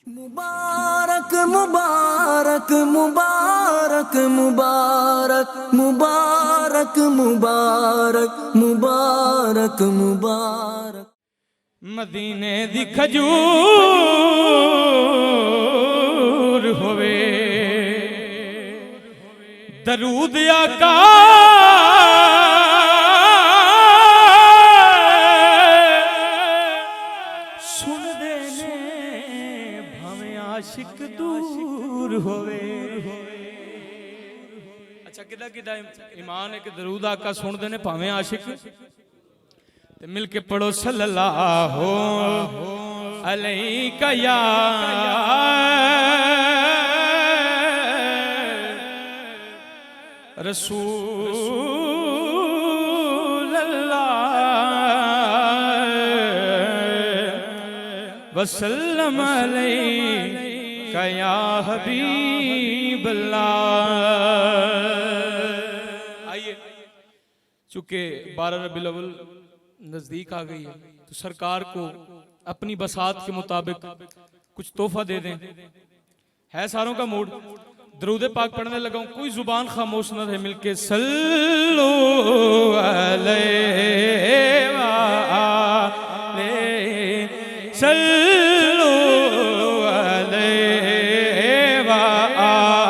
मुबारक मुबारक मुबारक मुबारक मुबारक मुबारक मुबारक मुबारक मदीने दी खजूर होवे दरूद आका सुन दे ने भावें आशिक दूर होवे। अच्छा किदा किदा ईमान है कि दरूद आका सुन दे ने भावें आशिक ते मिल के पढ़ो सल्लल्लाहु अलैका या रसूल अल्लाह वसल्लम अलैका या हबीब अल्लाह। आइए चूंकि 12 रबीउल अव्वल नजदीक आ गई है तो सरकार को अपनी बसात के मुताबिक कुछ तोहफा दे दें। है सारों का मूड? दरूद पाक पढ़ने लगा हूं, कोई जुबान खामोश न रहे, मिलके सल्लु अलैहि व आलिहि सल्लु अलैहि व आलिहि।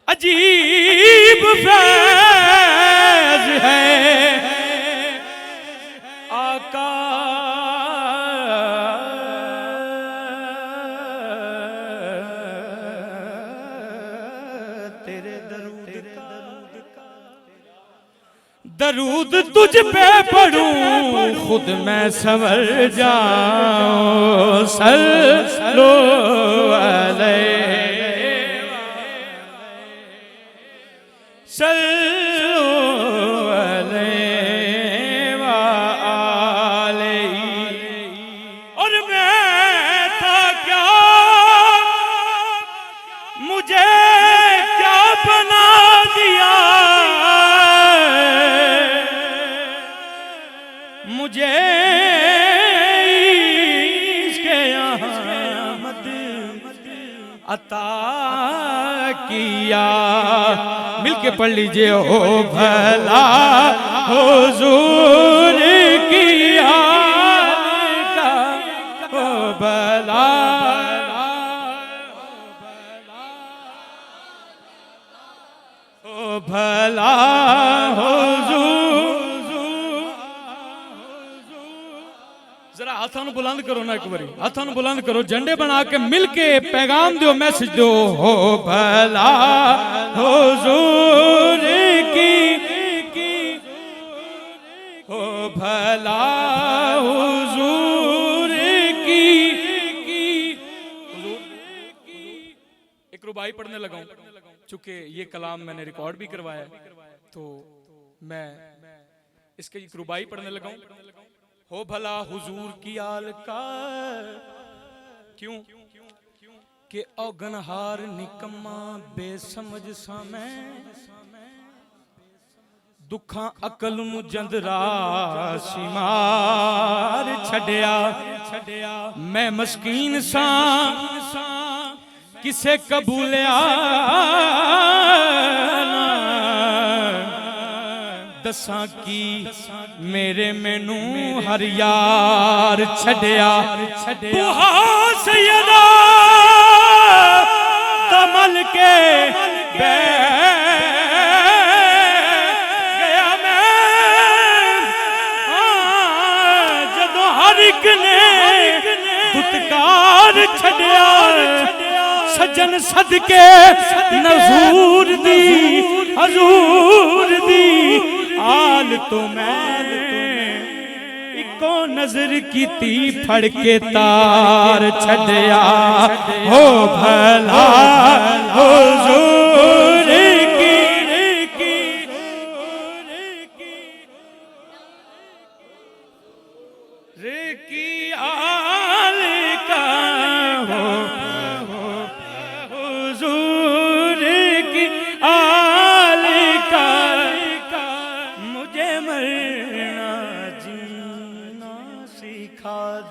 अजीब फैज़ है आका तेरे दरूद का, दरूद तुझ पे पढ़ूं खुद मैं संवर जाऊं। सल्लु अलैहि सल्लु अलैहि व आलिहि। और मैं था क्या, मुझे क्या बना दिया, मुझे इसके अहमद अता किया। मिलके पढ़ लीजिए ओ भला हुजूर की आल का, ओ भला ओ भला हुजूर। जरा हाथों को बुलंद करो ना, एक बारी हाथों को बुलंद करो, झंडे बना के मिलके पैगाम दो, मैसेज दो। हो भला हुजूर की, हो भला हुजूर की। एक रुबाई पढ़ने लगा हूं, चूंकि ये कलाम मैंने रिकॉर्ड भी करवाया तो मैं इसके एक रुबाई पढ़ने लगा हूं। हो भला हुजूर की आल का, क्यों कि औगनहार निकम्मा बेसमझ सा मैं, दुखां अकल नूं जंदरा सिमार छड़िया। मैं मस्कीन सा किसे कबूलिया दसां की मेरे मैनू हर यार छड़िया। सैयदा कमल के गया मैं, जदों हर एक ने दुत्कार छड़िया। सजन सदके नजूर दी हजूर दी आल तो मैं इको नजर कीती फड़ के तार छड़िया। हो भला हुजूर की रे की आल का, हो हुजूर की आल का। मुझे मरना